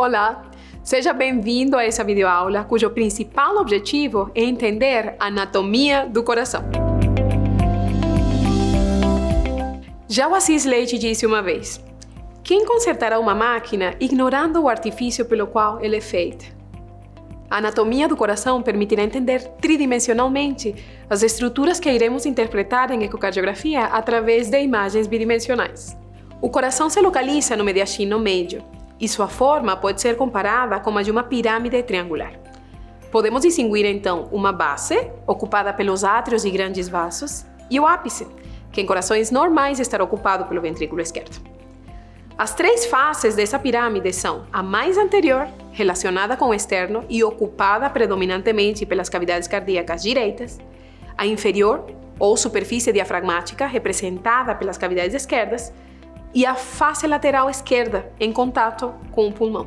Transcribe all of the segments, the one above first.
Olá, seja bem-vindo a essa videoaula cujo principal objetivo é entender a anatomia do coração. Já o Assis Leite disse uma vez: quem consertará uma máquina ignorando o artifício pelo qual ela é feita? A anatomia do coração permitirá entender tridimensionalmente as estruturas que iremos interpretar em ecocardiografia através de imagens bidimensionais. O coração se localiza no mediastino médio e sua forma pode ser comparada com a de uma pirâmide triangular. Podemos distinguir então uma base, ocupada pelos átrios e grandes vasos, e o ápice, que em corações normais estará ocupado pelo ventrículo esquerdo. As três faces dessa pirâmide são a mais anterior, relacionada com o externo e ocupada predominantemente pelas cavidades cardíacas direitas, a inferior, ou superfície diafragmática, representada pelas cavidades esquerdas, e a face lateral esquerda, em contato com o pulmão.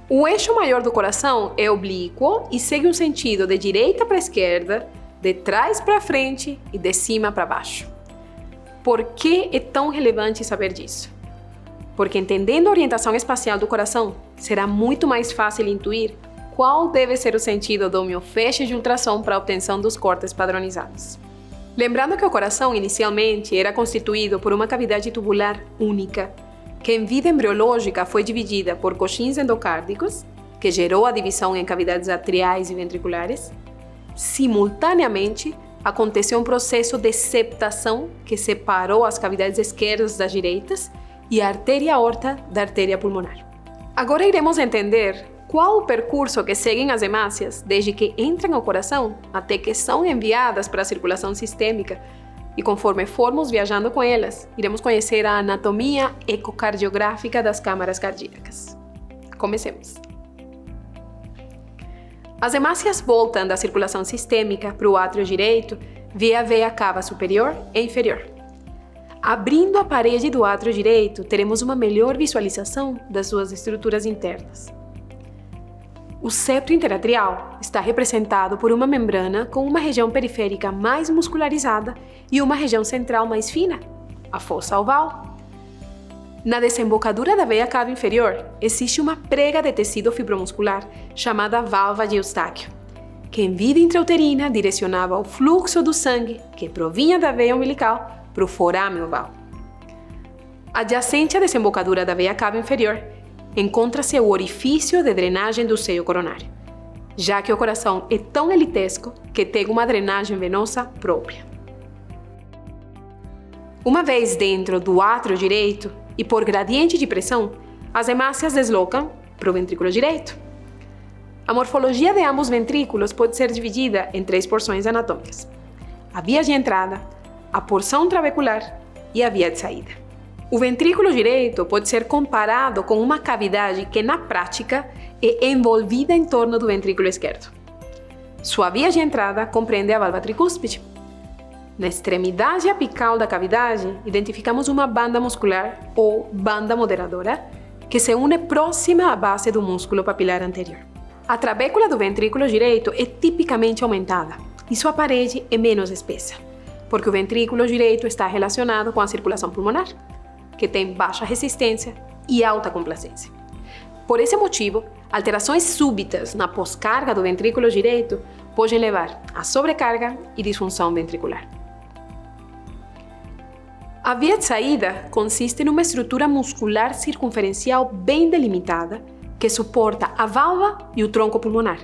O eixo maior do coração é oblíquo e segue um sentido de direita para a esquerda, de trás para frente e de cima para baixo. Por que é tão relevante saber disso? Porque entendendo a orientação espacial do coração, será muito mais fácil intuir qual deve ser o sentido do miofeixe de ultrassom para a obtenção dos cortes padronizados. Lembrando que o coração inicialmente era constituído por uma cavidade tubular única, que em vida embriológica foi dividida por coxins endocárdicos, que gerou a divisão em cavidades atriais e ventriculares. Simultaneamente, aconteceu um processo de septação que separou as cavidades esquerdas das direitas e a artéria aorta da artéria pulmonar. Agora iremos entender qual o percurso que seguem as hemácias desde que entram ao coração até que são enviadas para a circulação sistêmica, e conforme formos viajando com elas, iremos conhecer a anatomia ecocardiográfica das câmaras cardíacas. Comecemos. As hemácias voltam da circulação sistêmica para o átrio direito via a veia cava superior e inferior. Abrindo a parede do átrio direito, teremos uma melhor visualização das suas estruturas internas. O septo interatrial está representado por uma membrana com uma região periférica mais muscularizada e uma região central mais fina, a fossa oval. Na desembocadura da veia cava inferior, existe uma prega de tecido fibromuscular chamada válvula de Eustáquio, que em vida intrauterina direcionava o fluxo do sangue que provinha da veia umbilical para o forame oval. Adjacente à desembocadura da veia cava inferior, encontra-se o orifício de drenagem do seio coronário, já que o coração é tão elitesco que tem uma drenagem venosa própria. Uma vez dentro do átrio direito e por gradiente de pressão, as hemácias deslocam para o ventrículo direito. A morfologia de ambos ventrículos pode ser dividida em três porções anatômicas: a via de entrada, a porção trabecular e a via de saída. O ventrículo direito pode ser comparado com uma cavidade que, na prática, é envolvida em torno do ventrículo esquerdo. Sua via de entrada compreende a válvula tricúspide. Na extremidade apical da cavidade, identificamos uma banda muscular ou banda moderadora que se une próxima à base do músculo papilar anterior. A trabécula do ventrículo direito é tipicamente aumentada e sua parede é menos espessa, porque o ventrículo direito está relacionado com a circulação pulmonar, que tem baixa resistência e alta complacência. Por esse motivo, alterações súbitas na pós-carga do ventrículo direito podem levar a sobrecarga e disfunção ventricular. A via de saída consiste numa estrutura muscular circunferencial bem delimitada que suporta a válvula e o tronco pulmonar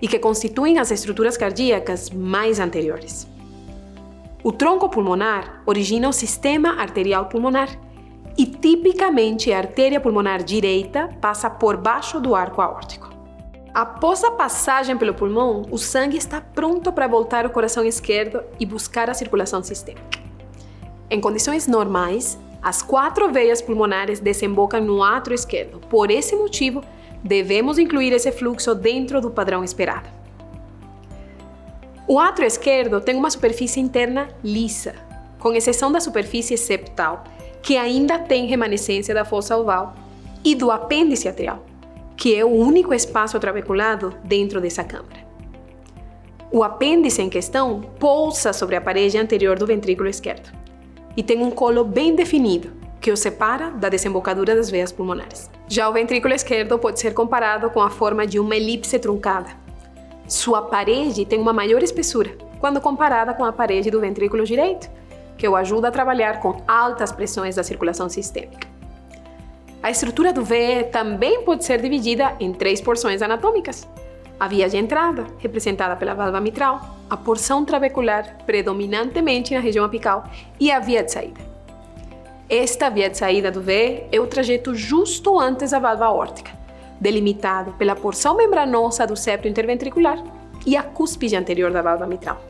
e que constituem as estruturas cardíacas mais anteriores. O tronco pulmonar origina o sistema arterial pulmonar e, tipicamente, a artéria pulmonar direita passa por baixo do arco aórtico. Após a passagem pelo pulmão, o sangue está pronto para voltar ao coração esquerdo e buscar a circulação sistêmica. Em condições normais, as 4 veias pulmonares desembocam no átrio esquerdo. Por esse motivo, devemos incluir esse fluxo dentro do padrão esperado. O átrio esquerdo tem uma superfície interna lisa, com exceção da superfície septal, que ainda tem remanescência da fossa oval, e do apêndice atrial, que é o único espaço trabeculado dentro dessa câmara. O apêndice em questão pousa sobre a parede anterior do ventrículo esquerdo e tem um colo bem definido, que o separa da desembocadura das veias pulmonares. Já o ventrículo esquerdo pode ser comparado com a forma de uma elipse truncada. Sua parede tem uma maior espessura quando comparada com a parede do ventrículo direito, que o ajuda a trabalhar com altas pressões da circulação sistêmica. A estrutura do VE também pode ser dividida em 3 porções anatômicas. A via de entrada, representada pela válvula mitral, a porção trabecular, predominantemente na região apical, e a via de saída. Esta via de saída do VE é o trajeto justo antes da válvula aórtica, delimitado pela porção membranosa do septo interventricular e a cúspide anterior da válvula mitral.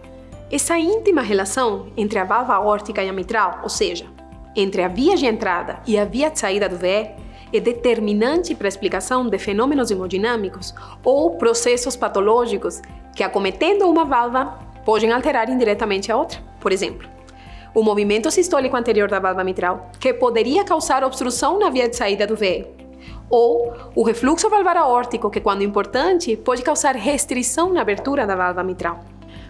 Essa íntima relação entre a válvula aórtica e a mitral, ou seja, entre a via de entrada e a via de saída do VE, é determinante para a explicação de fenômenos hemodinâmicos ou processos patológicos que, acometendo uma válvula, podem alterar indiretamente a outra. Por exemplo, o movimento sistólico anterior da válvula mitral, que poderia causar obstrução na via de saída do VE, ou o refluxo valvar aórtico, que, quando importante, pode causar restrição na abertura da válvula mitral.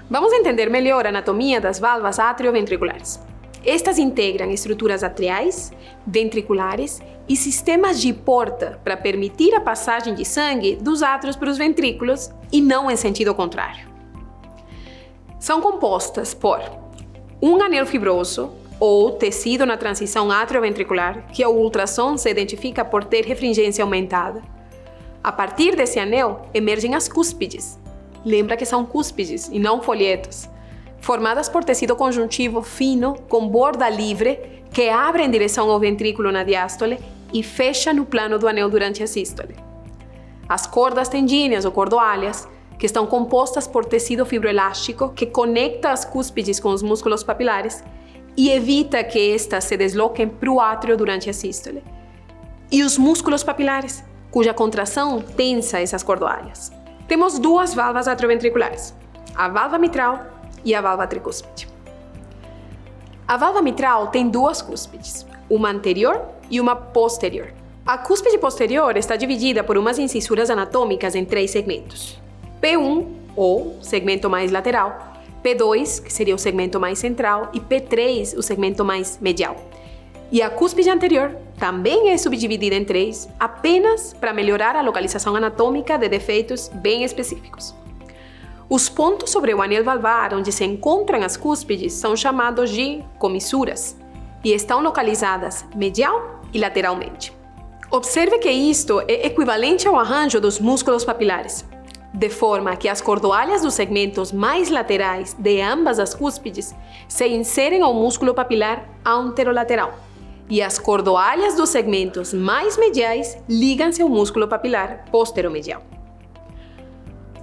Vamos entender melhor a anatomia das válvulas atrioventriculares. Estas integram estruturas atriais, ventriculares e sistemas de porta para permitir a passagem de sangue dos átrios para os ventrículos e não em sentido contrário. São compostas por um anel fibroso ou tecido na transição atrioventricular, que ao ultrassom se identifica por ter refringência aumentada. A partir desse anel emergem as cúspides. Lembra que são cúspides e não folhetos, formadas por tecido conjuntivo fino com borda livre que abre em direção ao ventrículo na diástole e fecha no plano do anel durante a sístole. As cordas tendíneas ou cordoáleas, que estão compostas por tecido fibroelástico que conecta as cúspides com os músculos papilares e evita que estas se desloquem para o átrio durante a sístole. E os músculos papilares, cuja contração tensa essas cordoáleas. Temos 2 válvulas atrioventriculares, a válvula mitral e a válvula tricúspide. A válvula mitral tem 2 cúspides, uma anterior e uma posterior. A cúspide posterior está dividida por umas incisuras anatômicas em 3 segmentos. P1, ou segmento mais lateral, P2, que seria o segmento mais central, e P3, o segmento mais medial. E a cúspide anterior também é subdividida em 3, apenas para melhorar a localização anatômica de defeitos bem específicos. Os pontos sobre o anel valvar onde se encontram as cúspides são chamados de comissuras e estão localizadas medial e lateralmente. Observe que isto é equivalente ao arranjo dos músculos papilares, de forma que as cordoalhas dos segmentos mais laterais de ambas as cúspides se inserem ao músculo papilar anterolateral e as cordoalhas dos segmentos mais mediais ligam-se ao músculo papilar posteromedial.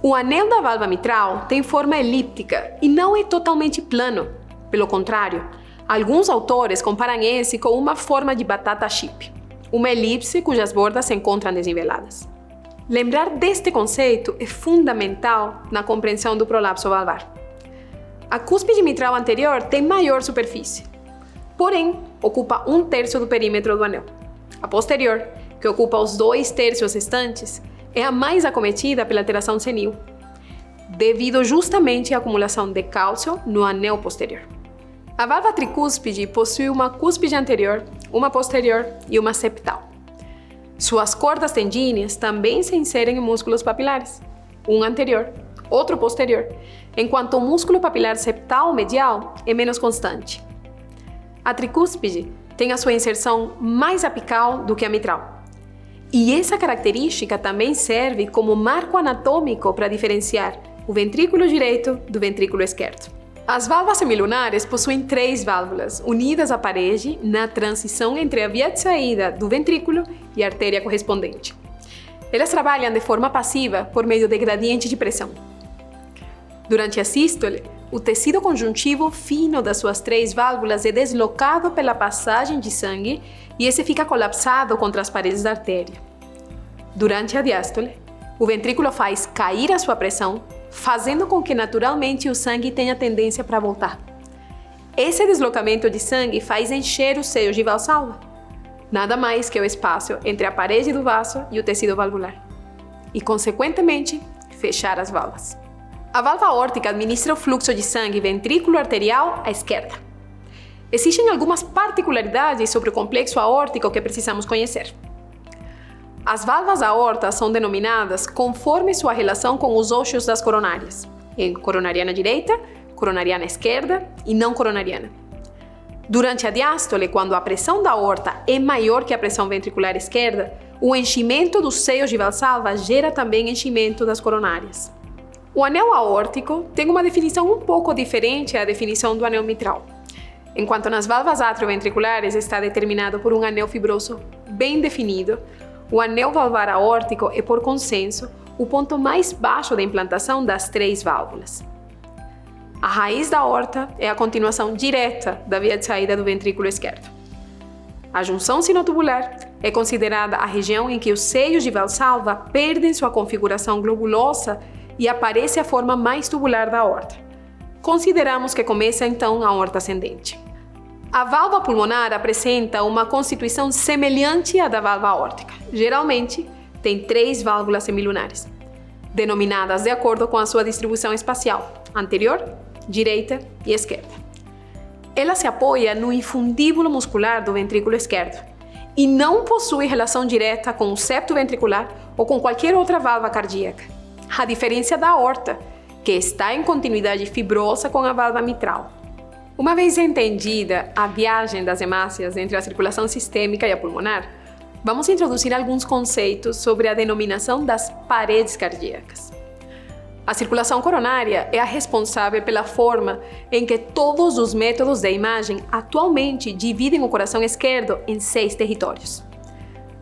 O anel da válvula mitral tem forma elíptica e não é totalmente plano. Pelo contrário, alguns autores comparam esse com uma forma de batata chip, uma elipse cujas bordas se encontram desniveladas. Lembrar deste conceito é fundamental na compreensão do prolapso valvar. A cúspide mitral anterior tem maior superfície, porém ocupa 1/3 do perímetro do anel. A posterior, que ocupa os 2/3 restantes, é a mais acometida pela alteração senil, devido justamente à acumulação de cálcio no anel posterior. A válvula tricúspide possui uma cúspide anterior, uma posterior e uma septal. Suas cordas tendíneas também se inserem em músculos papilares, um anterior, outro posterior, enquanto o músculo papilar septal medial é menos constante. A tricúspide tem a sua inserção mais apical do que a mitral. E essa característica também serve como marco anatômico para diferenciar o ventrículo direito do ventrículo esquerdo. As válvulas semilunares possuem 3 válvulas unidas à parede na transição entre a via de saída do ventrículo e a artéria correspondente. Elas trabalham de forma passiva por meio de gradiente de pressão. Durante a sístole, o tecido conjuntivo fino das suas 3 válvulas é deslocado pela passagem de sangue e esse fica colapsado contra as paredes da artéria. Durante a diástole, o ventrículo faz cair a sua pressão, fazendo com que naturalmente o sangue tenha tendência para voltar. Esse deslocamento de sangue faz encher os seios de Valsalva, nada mais que o espaço entre a parede do vaso e o tecido valvular, e, consequentemente, fechar as válvulas. A válvula aórtica administra o fluxo de sangue ventrículo arterial à esquerda. Existem algumas particularidades sobre o complexo aórtico que precisamos conhecer. As valvas aortas são denominadas conforme sua relação com os eixos das coronárias, em coronariana direita, coronariana esquerda e não coronariana. Durante a diástole, quando a pressão da aorta é maior que a pressão ventricular esquerda, o enchimento dos seios de Valsalva gera também enchimento das coronárias. O anel aórtico tem uma definição um pouco diferente à definição do anel mitral. Enquanto nas valvas atrioventriculares está determinado por um anel fibroso bem definido, o anel valvar aórtico é, por consenso, o ponto mais baixo da implantação das 3 válvulas. A raiz da aorta é a continuação direta da via de saída do ventrículo esquerdo. A junção sinotubular é considerada a região em que os seios de Valsalva perdem sua configuração globulosa e aparece a forma mais tubular da aorta. Consideramos que começa então a aorta ascendente. A válvula pulmonar apresenta uma constituição semelhante à da válvula aórtica. Geralmente, tem 3 válvulas semilunares, denominadas de acordo com a sua distribuição espacial, anterior, direita e esquerda. Ela se apoia no infundíbulo muscular do ventrículo esquerdo e não possui relação direta com o septo ventricular ou com qualquer outra válvula cardíaca, a diferença da aorta, que está em continuidade fibrosa com a válvula mitral. Uma vez entendida a viagem das hemácias entre a circulação sistêmica e a pulmonar, vamos introduzir alguns conceitos sobre a denominação das paredes cardíacas. A circulação coronária é a responsável pela forma em que todos os métodos de imagem atualmente dividem o coração esquerdo em 6 territórios.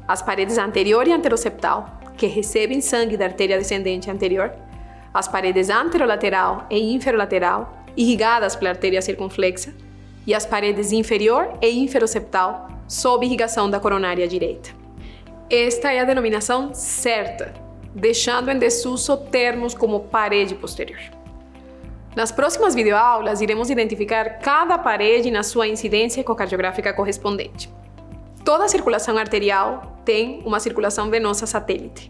As paredes anterior e anteroseptal, que recebem sangue da artéria descendente anterior, as paredes anterolateral e inferolateral, irrigadas pela artéria circunflexa, e as paredes inferior e inferoseptal, sob irrigação da coronária direita. Esta é a denominação certa, deixando em desuso termos como parede posterior. Nas próximas videoaulas, iremos identificar cada parede na sua incidência ecocardiográfica correspondente. Toda circulação arterial tem uma circulação venosa satélite,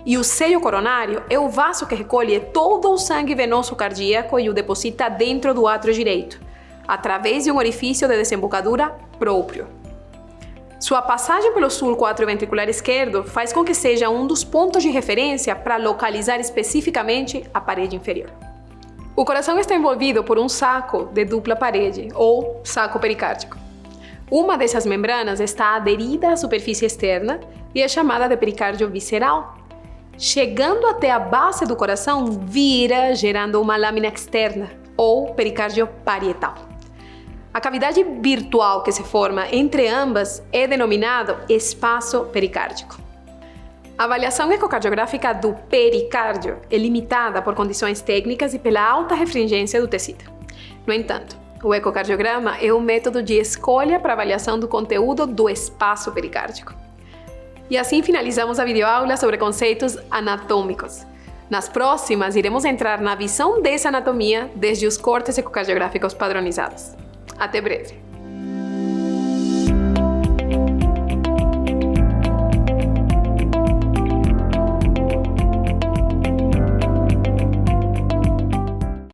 e o seio coronário é o vaso que recolhe todo o sangue venoso cardíaco e o deposita dentro do átrio direito, através de um orifício de desembocadura próprio. Sua passagem pelo sulco atrioventricular esquerdo faz com que seja um dos pontos de referência para localizar especificamente a parede inferior. O coração está envolvido por um saco de dupla parede, ou saco pericárdico. Uma dessas membranas está aderida à superfície externa e é chamada de pericárdio visceral. Chegando até a base do coração, vira, gerando uma lâmina externa, ou pericárdio parietal. A cavidade virtual que se forma entre ambas é denominado espaço pericárdico. A avaliação ecocardiográfica do pericárdio é limitada por condições técnicas e pela alta refringência do tecido. No entanto, o ecocardiograma é um método de escolha para avaliação do conteúdo do espaço pericárdico. E assim finalizamos a videoaula sobre conceitos anatômicos. Nas próximas, iremos entrar na visão dessa anatomia desde os cortes ecocardiográficos padronizados. Até breve!